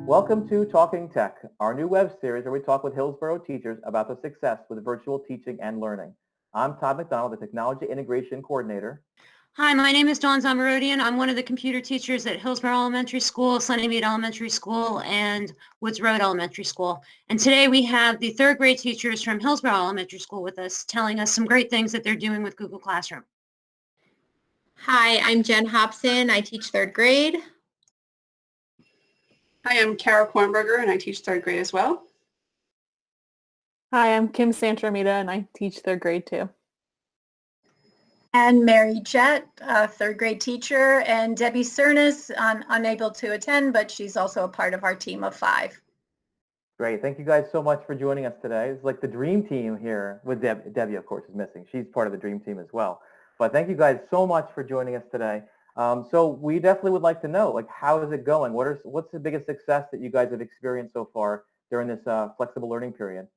Welcome to Talking Tech, our new web series where we talk with Hillsborough teachers about the success with virtual teaching and learning. I'm Todd McDonald, the Technology Integration Coordinator. Hi, my name is Dawn Zamarodian. I'm one of the computer teachers at Hillsborough Elementary School, Sunnymead Elementary School, and Woods Road Elementary School. And today we have the third grade teachers from Hillsborough Elementary School with us, telling us some great things that they're doing with Google Classroom. Hi, I'm Jen Hobson. I teach third grade. Hi, I'm Kara Kornberger, and I teach third grade as well. Hi, I'm Kim Santaramita, and I teach third grade too. And Mary Jett, third grade teacher, and Debbie Cernas, unable to attend, but she's also a part of our team of 5. Great. Thank you guys so much for joining us today. It's like the dream team here with Debbie, of course, is missing. She's part of the dream team as well. But thank you guys so much for joining us today. So we definitely would like to know, like, how is it going? What's the biggest success that you guys have experienced so far during this flexible learning period?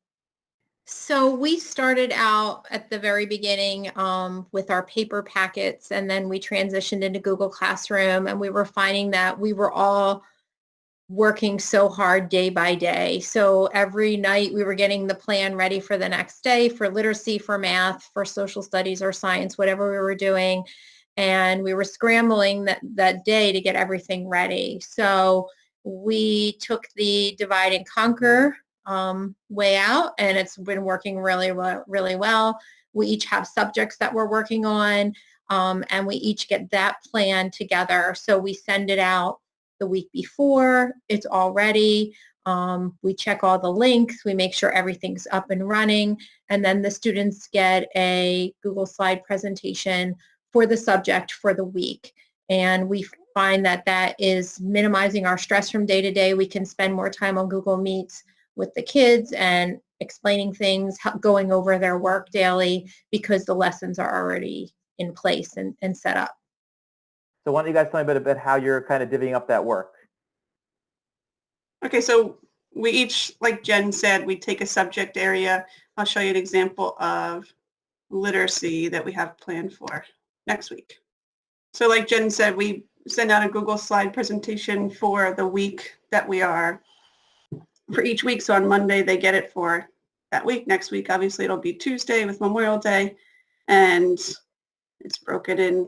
So we started out at the very beginning with our paper packets, and then we transitioned into Google Classroom, and we were finding that we were all working so hard day by day. So every night we were getting the plan ready for the next day for literacy, for math, for social studies or science, whatever we were doing. And we were scrambling that day to get everything ready. So we took the divide and conquer way out, and it's been working really well. We each have subjects that we're working on, and we each get that plan together. So we send it out the week before, it's all ready. We check all the links, we make sure everything's up and running, and then the students get a Google slide presentation for the subject for the week. And we find that that is minimizing our stress from day to day. We can spend more time on Google Meets with the kids and explaining things, going over their work daily, because the lessons are already in place and set up. So why don't you guys tell me a bit about how you're kind of divvying up that work? Okay, so we each, like Jen said, we take a subject area. I'll show you an example of literacy that we have planned for next week. So like Jen said, we send out a Google slide presentation for the week that we are, for each week. So on Monday, they get it for that week. Next week, obviously, it'll be Tuesday with Memorial Day, and it's broken in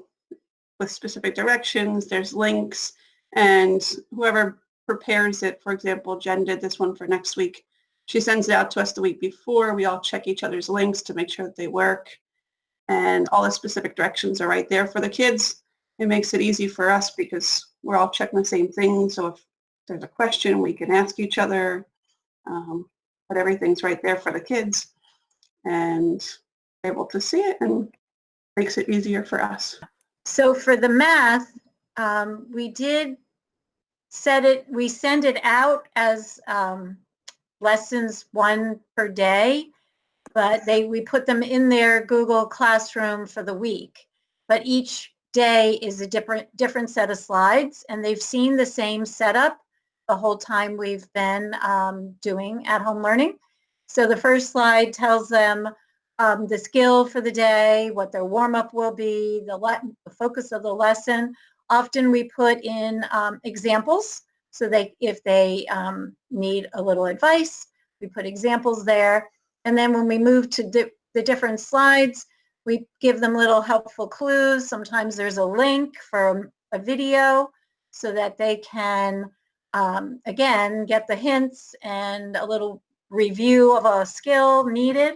with specific directions. There's links, and whoever prepares it, for example, Jen did this one for next week. She sends it out to us the week before. We all check each other's links to make sure that they work, and all the specific directions are right there for the kids. It makes it easy for us because we're all checking the same thing. So if there's a question, we can ask each other, but everything's right there for the kids, and able to see it, and makes it easier for us. So for the math, we send it out as lessons 1 per day, but we put them in their Google Classroom for the week. But each day is a different set of slides, and they've seen the same setup the whole time we've been doing at-home learning. So the first slide tells them the skill for the day, what their warm-up will be, the focus of the lesson. Often we put in examples, so if they need a little advice, we put examples there. And then when we move to the different slides, we give them little helpful clues. Sometimes there's a link for a video so that they can, again, get the hints and a little review of a skill needed.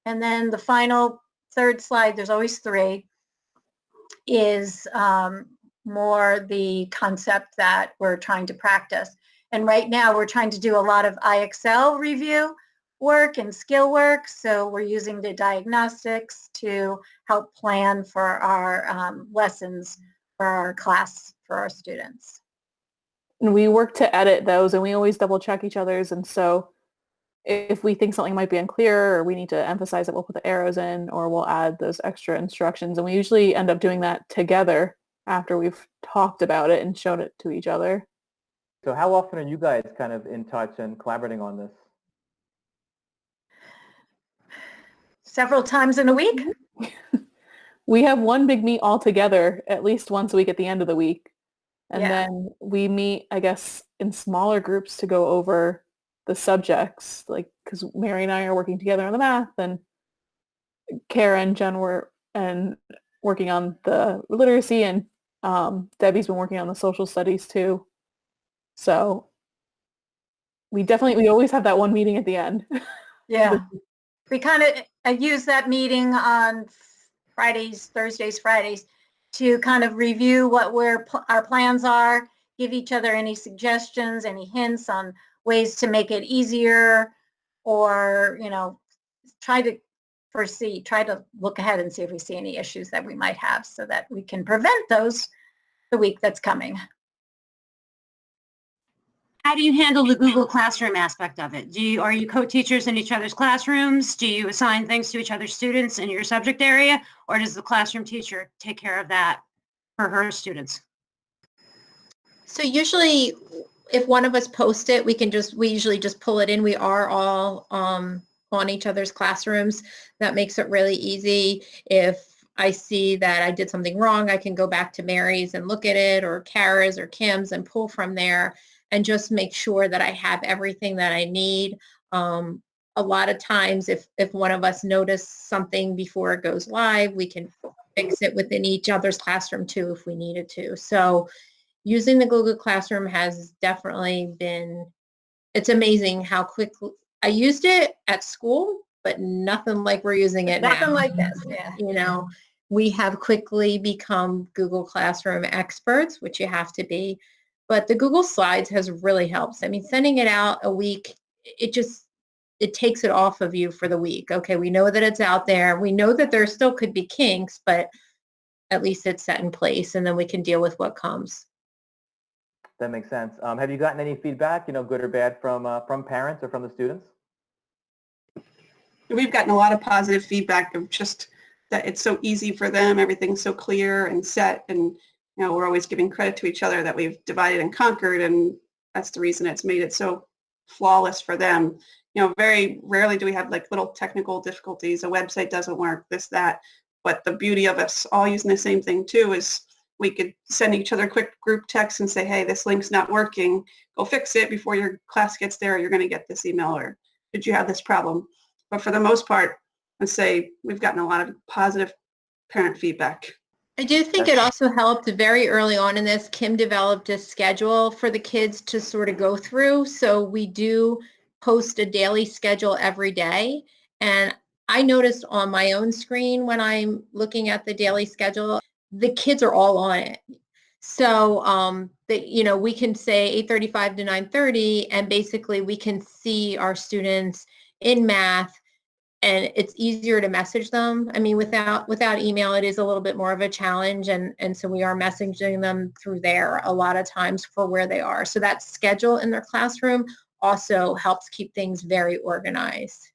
And then the final third slide, there's always 3, is more the concept that we're trying to practice. And right now we're trying to do a lot of IXL review work and skill work. So we're using the diagnostics to help plan for our lessons for our class, for our students. And we work to edit those, and we always double check each other's. And so if we think something might be unclear or we need to emphasize it, we'll put the arrows in, or we'll add those extra instructions. And we usually end up doing that together after we've talked about it and shown it to each other. So how often are you guys kind of in touch and collaborating on this? Several times in a week. We have one big meet all together at least once a week at the end of the week. And Yeah. then we meet, I guess, in smaller groups to go over the subjects, like, because Mary and I are working together on the math, and Kara and Jen were working on the literacy, and Debbie's been working on the social studies too. So we always have that one meeting at the end. Yeah. We kind of use that meeting on Fridays, Thursdays, Fridays to kind of review what our plans are, give each other any suggestions, any hints on ways to make it easier, or, try to look ahead and see if we see any issues that we might have so that we can prevent those the week that's coming. How do you handle the Google Classroom aspect of it? Are you co-teachers in each other's classrooms? Do you assign things to each other's students in your subject area? Or does the classroom teacher take care of that for her students? So usually if one of us posts it, we usually just pull it in. We are all on each other's classrooms. That makes it really easy. If I see that I did something wrong, I can go back to Mary's and look at it, or Kara's or Kim's, and pull from there and just make sure that I have everything that I need. A lot of times if one of us notices something before it goes live, we can fix it within each other's classroom too if we needed to. So using the Google Classroom has definitely it's amazing how quickly. I used it at school, but nothing like we're using it now. Nothing like this, yeah. We have quickly become Google Classroom experts, which you have to be. But the Google Slides has really helped. I mean, sending it out a week, it takes it off of you for the week. Okay, we know that it's out there. We know that there still could be kinks, but at least it's set in place, and then we can deal with what comes. That makes sense. Have you gotten any feedback, good or bad, from parents or from the students? We've gotten a lot of positive feedback of just that it's so easy for them. Everything's so clear and set, and we're always giving credit to each other that we've divided and conquered, and that's the reason it's made it so flawless for them. Very rarely do we have like little technical difficulties. A website doesn't work, this, that. But the beauty of us all using the same thing too is we could send each other quick group texts and say, hey, this link's not working. Go fix it before your class gets there, or you're going to get this email, or did you have this problem? But for the most part, I'd say we've gotten a lot of positive parent feedback. I do think it also helped very early on in this. Kim developed a schedule for the kids to sort of go through. So we do post a daily schedule every day. And I noticed on my own screen when I'm looking at the daily schedule, the kids are all on it. So we can say 8:35 to 9:30, and basically we can see our students in math, and it's easier to message them. I mean, without email, it is a little bit more of a challenge, and so we are messaging them through there a lot of times for where they are. So that schedule in their classroom also helps keep things very organized.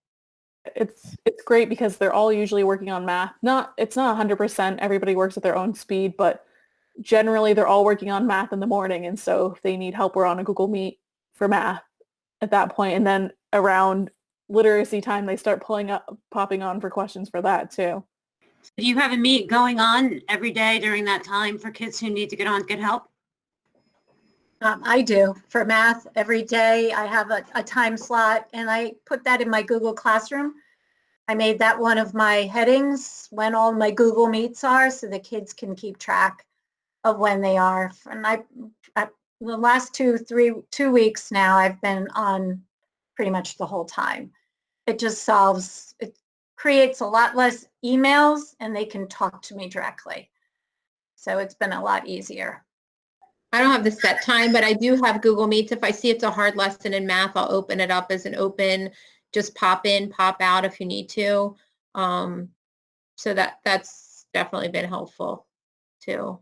It's great because they're all usually working on math. It's not 100%. Everybody works at their own speed, but generally they're all working on math in the morning. And so if they need help, we're on a Google Meet for math at that point. And then around literacy time, they start popping on for questions for that too. Do you have a meet going on every day during that time for kids who need to get help? I do. For math, every day I have a time slot, and I put that in my Google Classroom. I made that one of my headings when all my Google Meets are, so the kids can keep track of when they are. And the last 2 weeks now, I've been on pretty much the whole time. It creates a lot less emails, and they can talk to me directly. So it's been a lot easier. I don't have the set time, but I do have Google Meets. If I see it's a hard lesson in math, I'll open it up as an open, just pop in, pop out if you need to. So that's definitely been helpful too.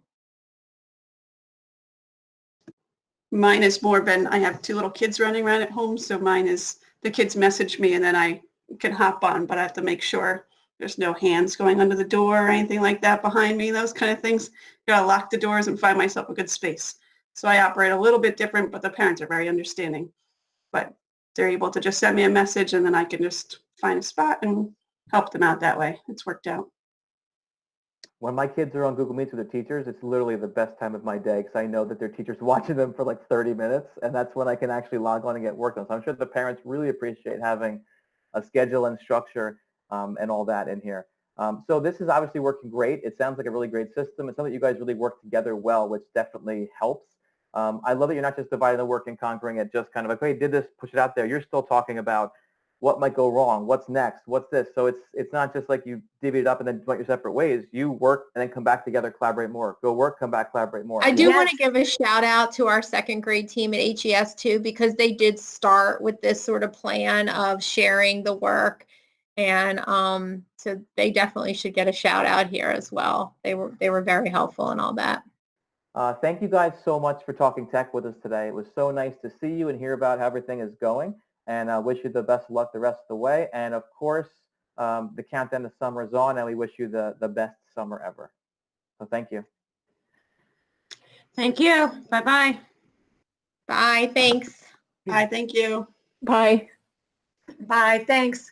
Mine is more been, I have 2 little kids running around at home, so mine is the kids message me and then I can hop on, but I have to make sure there's no hands going under the door or anything like that behind me, those kind of things. Gotta lock the doors and find myself a good space. So I operate a little bit different, but the parents are very understanding. But they're able to just send me a message, and then I can just find a spot and help them out that way. It's worked out. when my kids are on Google Meets with their teachers, it's literally the best time of my day because I know that their teacher's watching them for like 30 minutes, and that's when I can actually log on and get work done. So I'm sure the parents really appreciate having a schedule and structure and all that in here. So this is obviously working great. It sounds like a really great system. It's something that you guys really work together well, which definitely helps. I love that you're not just dividing the work and conquering it, just kind of like, hey, did this, push it out there. You're still talking about what might go wrong, what's next, what's this. So it's not just like you divvy it up and then went your separate ways. You work and then come back together, collaborate more. Go work, come back, collaborate more. I do want to Yes. give a shout out to our second grade team at HES too, because they did start with this sort of plan of sharing the work. And so they definitely should get a shout out here as well. They were very helpful in all that. Thank you guys so much for talking tech with us today. It was so nice to see you and hear about how everything is going. And I wish you the best of luck the rest of the way. And of course, the countdown to summer is on, and we wish you the best summer ever. So thank you. Thank you. Bye-bye. Bye. Thanks. Hi, thank you. Bye. Bye, thanks.